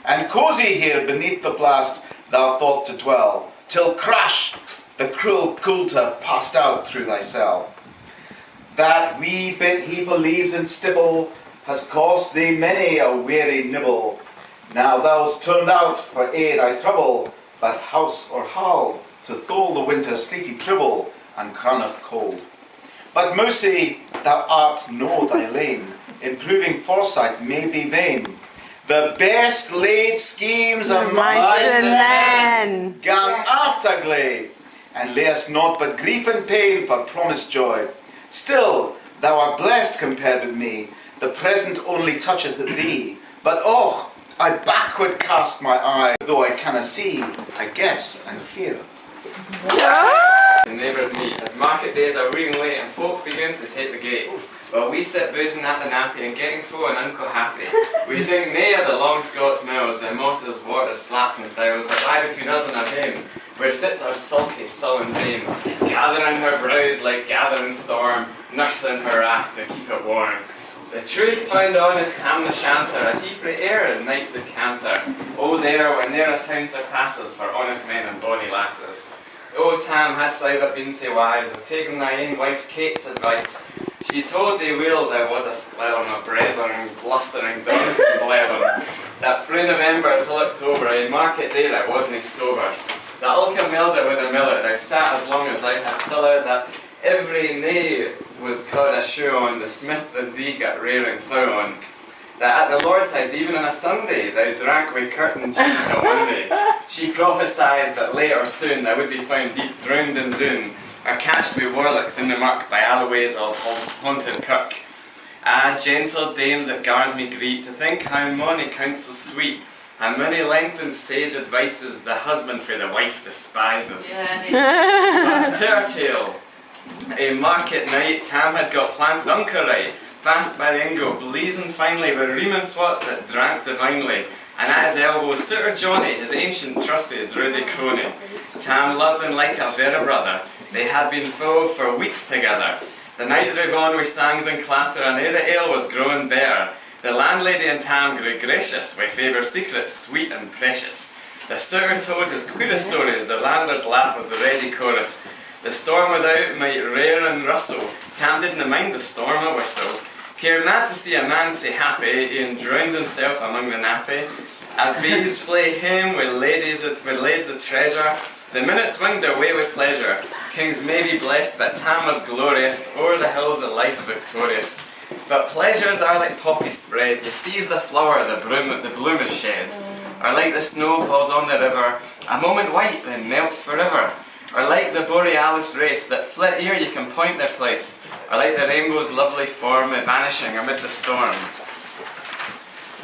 and cosy here beneath the blast thou thought to dwell, till crash, the cruel coulter passed out through thy cell. That wee bit heap of leaves and stibble has cost thee many a weary nibble. Now thou's turned out for aid thy trouble, but house or hall to thole the winter's sleety tribble and chronic cold. But Mousey, thou art know thy lane, improving foresight may be vain. The best laid schemes of mice and men gang after glade, and lay us naught but grief and pain for promised joy. Still, thou art blessed compared with me, the present only toucheth thee. But oh, I backward cast my eye, though I cannot see, I guess and fear. The neighbours meet as market days are wearing late and folk begin to take the gate. While we sit boozing at the nappy and getting fo and unco happy, we think nae of the long Scots mills, the mosses, waters, slats and styles that lie between us and our hame, where sits our sulky, sullen dames, gathering her brows like gathering storm, nursing her wrath to keep it warm. The truth found honest Tam the Shanter, as he frae air and night the canter. Oh there, where ne'er a town surpasses for honest men and bonny lasses. Oh Tam, hadst thou but been sae wise as taken thy ain wife's Kate's advice, she told thee well there was a skleron, a brethren, blustering, drunken blethren, that frae November till October, a market day that wasn't sober. That ilka milder with a miller, thou sat as long as thou had siller, that every nay was caught a shoe on, the smith and thee got raring foul on. That at the Lord's house, even on a Sunday, thou drank wi' curtain cheese a one day. She prophesied that late or soon thou would be found deep drowned in doon, or catched wi' warlocks in the muck by Alloway's old haunted kirk. Ah, gentle dames that gars me greet, to think how mony counsels sweet, and many lengthened sage advices the husband for the wife despises. But to our tale, a market night, Tam had got planted unco right, fast by the ingo, blazing finely with reeman swats that drank divinely, and at his elbow Sir Johnny, his ancient trusted ruddy crony. Tam loved him like a vera brother, they had been full for weeks together. The night drove on with sangs and clatter, and ere the ale was growing better, the landlady and Tam grew gracious, with favour secrets sweet and precious. The Sir told his queerest stories, the landlord's laugh was the ready chorus. The storm without might rail and rustle, Tam didn't mind the storm a whistle. Cared not to see a man sae happy, he drowned himself among the nappy. As bees fly home with ladies of treasure, the minutes winged their way with pleasure. Kings may be blessed, but Tam was glorious, o'er the hills of life victorious. But pleasures are like poppy spread, you seize the flower, the bloom is shed. Or like the snow falls on the river, a moment white, then melts forever. Or like the borealis race that flit ere you can point their place, or like the rainbow's lovely form vanishing amid the storm.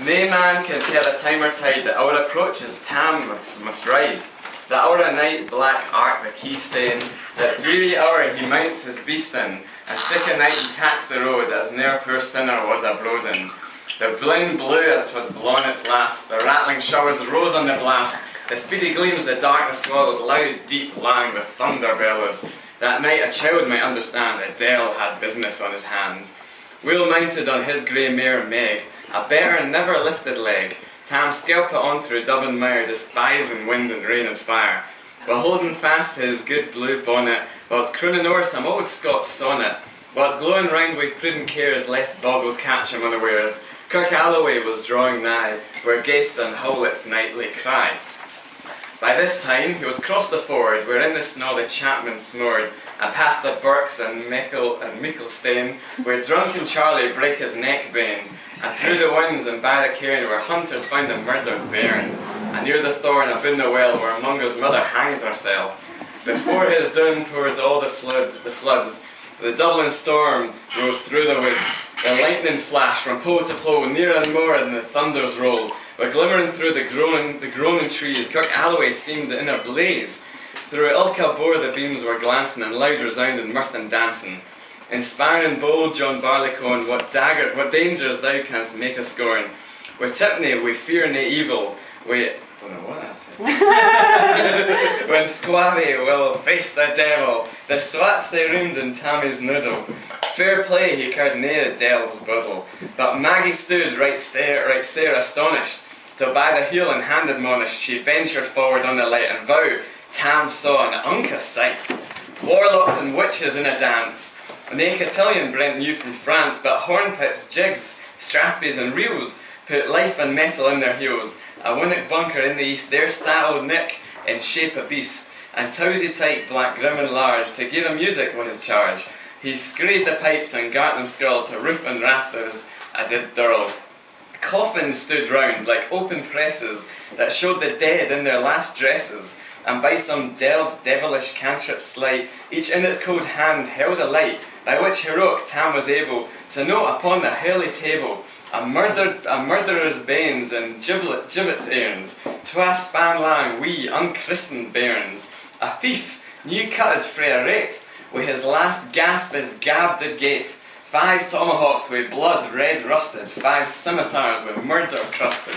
Nae man can tell a time or tide that our approach is Tam must ride. The hour of night black arc the key stain, that dreary hour he mounts his beast in, and sick a night he tacks the road as ne'er poor sinner was abroad in. The blind blew as 'twas blown its last, the rattling showers rose on the blast, the speedy gleams the darkness swallowed, loud deep lang with thunder bellowed. That night a child might understand that Dale had business on his hand. Wheel mounted on his grey mare Meg, a better never lifted leg, Tam scalped on through dub and mire, despising wind and rain and fire, while holding fast his good blue bonnet, whilst crooning o'er some old Scots sonnet, whilst glowing round with prudent cares lest boggles catch him unawares. Kirk Alloway was drawing nigh, where ghasts and howlets nightly cry. By this time he was crossed the ford, where in the snow the chapmen snored, and past the Burks and Micklestane, where drunken Charlie brake his neck bane, and through the winds and by the cairn, where hunters found the murdered bairn, and near the thorn abin the well, where Mungo's mother hanged herself. Before his down pours all the floods, the Dublin storm rose through the woods, the lightning flashed from pole to pole, near and more, and the thunders rolled. But glimmering through the groaning trees, Kirk Alloway seemed in a blaze. Through ilka bore the beams were glancing, and loud resounded mirth and dancing. Inspiring bold John Barleycorn, what dangers thou canst make us scorn. With Tipney we fear nae evil, we don't know what that's when Squavy will face the devil, the swats they roomed in Tammy's noodle. Fair play he cared nae the devil's boodle, but Maggie stood right stare astonished, till by the heel and hand admonished, she ventured forward on the light, and vow Tam saw an unca sight. Warlocks and witches in a dance. Nae cotillion Brent knew from France, but hornpipes, jigs, strathbeys and reels put life and metal in their heels. A winnock bunker in the east, there sat old Nick in shape a beast, and towsy tight, black, grim and large, to gie them music was his charge. He screed the pipes and gart them skirl, to roof and rafters a did dirl. Coffins stood round like open presses that showed the dead in their last dresses, and by some devilish cantrip sleight, each in its cold hand held a light, by which heroic Tam was able to note upon the holy table a murderer's banes and gibbets airns, twa span lang wee unchristened bairns, a thief new cutted frae a rape, wi' his last gasp his gab did gape, 5 tomahawks wi' blood red rusted, 5 scimitars wi' murder crusted.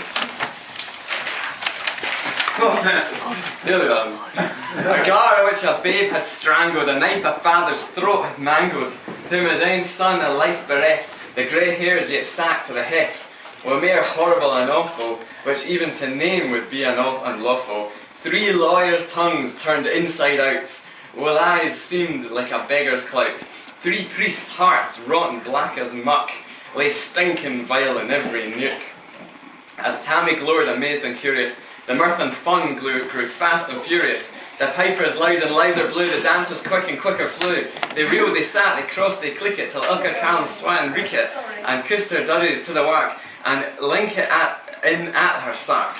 Nearly done. A gar which a babe had strangled, a knife a father's throat had mangled, whom his own son a life bereft, the grey hairs yet stacked to the heft, were mere horrible and awful, which even to name would be unlawful. 3 lawyers' tongues turned inside out, while eyes seemed like a beggar's clout. 3 priests' hearts, rotten black as muck, lay stinking vile in every nook. As Tammy glowered, amazed and curious, the mirth and fun grew fast and furious. The pipers loud and louder blew, the dancers quick and quicker flew. They reeled, they sat, they crossed, they click it, till ilka can swan and reek it, and kissed her duddies to the work, and link it in at her sack.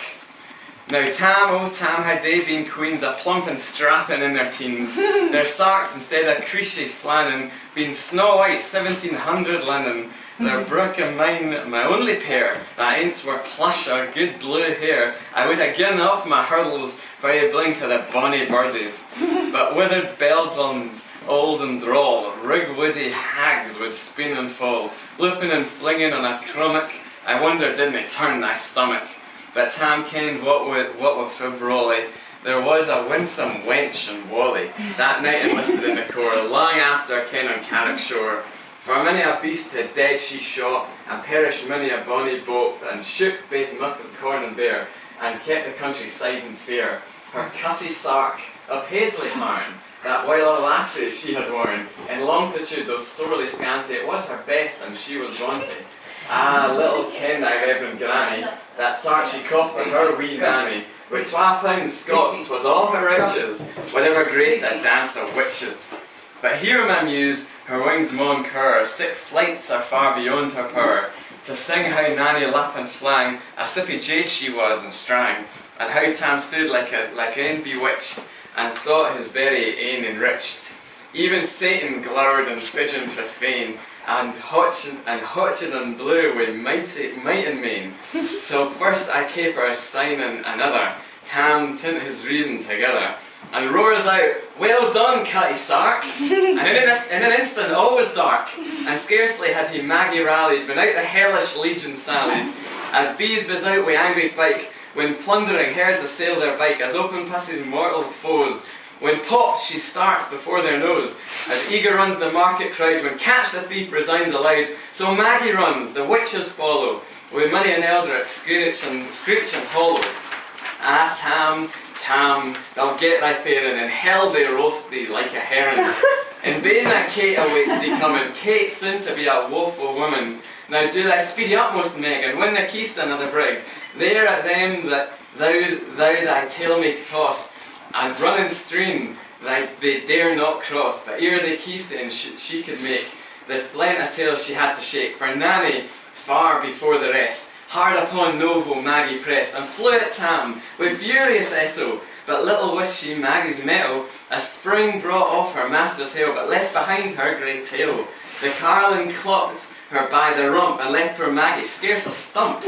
Now Tam, oh Tam, had they been queens, a plump and strapping in their teens, their sarks instead of creasy flannin, been snow white 1700 linen, their brook and mine, my only pair, that aince were plush o' good blue hair, I would have given off my hurdles for a blink of the bonny birdies. But withered beldams, old and droll, rig woody hags would spin and fall, looping and flinging on a crummock, I wonder didn't they turn thy stomach. But Tam kenned what with Fibrawley, there was a winsome wench in Whalley, that night enlisted in the corps, long after Ken on Carrick shore. For many a beast to dead she shot, and perished many a bonny boat, and shook baith muck and corn and bear, and kept the countryside in fear. Her cutty sark of Paisley harn, that while a lassie she had worn, in longitude though sorely scanty, it was her best and she was wanty. Ah, little kenned I reverend granny, that sark she coughed for her wee Danny, with £12 Scots 'twas all her riches, whatever graced a dance of witches. But here my muse, her wings maun curr, sick flights are far beyond her power, to sing how Nanny lap and flang, a sippy jade she was and strang, and how Tam stood like ane bewitched, and thought his very ain enriched. Even Satan glowered and pigeoned for fain, and hotched and blew with might and main, till first I caper signing another, Tam tint his reason together, and roars out, "Well done, Cutty Sark!" And in an instant all was dark, and scarcely had he Maggie rallied, when out the hellish legion sallied, as bees buzz out with angry fyke, when plundering herds assail their bike, as open pussy's mortal foes, when pop she starts before their nose, as eager runs the market crowd, when catch the thief resounds aloud, so Maggie runs, the witches follow, with many an eldritch screech and hollow. Ah, Tam, Tam, they'll get thy parent, in hell they roast thee like a heron. In vain that Kate awaits thee coming, Kate soon to be a woeful woman. Now do thy speedy utmost, Meg, and win the keystone of the brig. There at them that thou thy tail make toss, and run and stream like they dare not cross. But ere the keystone she could make, the flint a tail she had to shake, for Nanny, far before the rest, hard upon noble Maggie pressed, and flew at Tam with furious etto, but little wist she Maggie's mettle, a spring brought off her master's hail, but left behind her grey tail. The carlin clocked her by the rump, and left poor Maggie scarce a stump.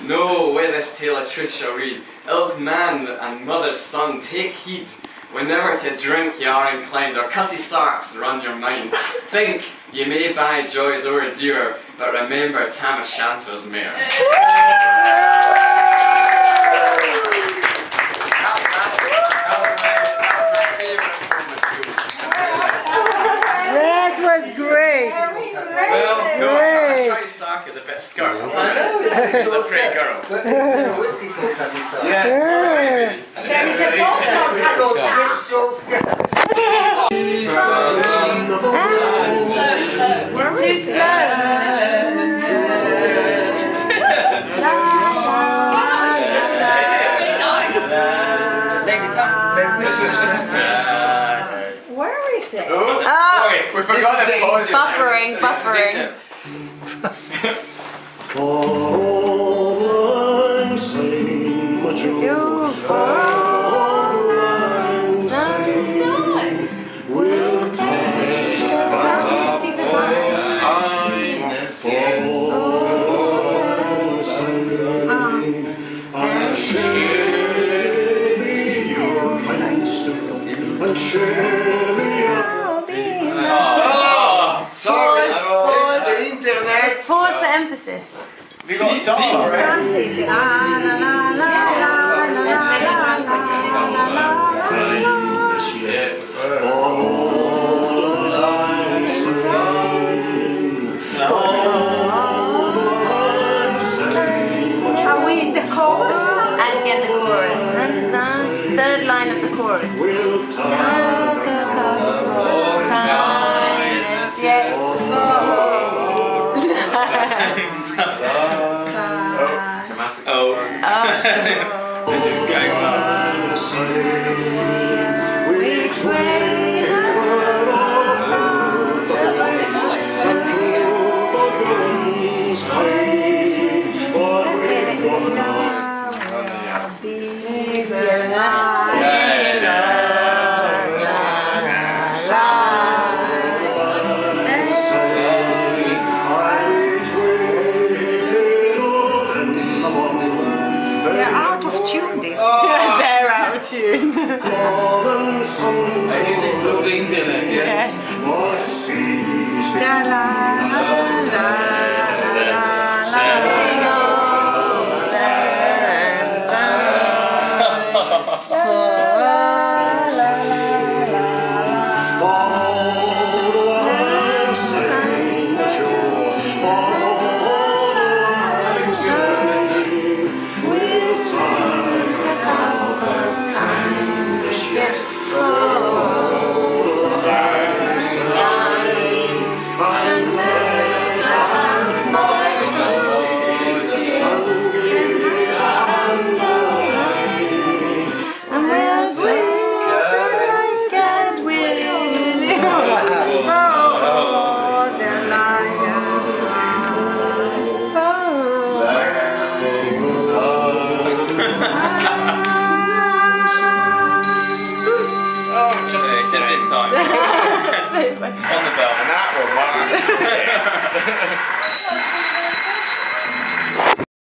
No, where this tale a truth shall read, ilk man and mother's son, take heed, whenever to drink ye are inclined, or cutty sarks run your mind. Think, ye may buy joys o'er dear, but remember Tam O'Shanter's mare. That was great. Well, no, a cutty sark is a bit of skirt. She's a pretty girl. But there's no whiskey called Cousin Sam. Yes. There is a boat called Cousin Sam. It's too slow. Where is it? Oh, we forgot the pause. Buffering. Sorry. The internet. Pause for emphasis. We got time already. Are we in the chorus? And again the chorus. Third line of the chorus. This is going on. Which way They're out of tune, this. They're out of tune. Time. On the bell. And that one, wow.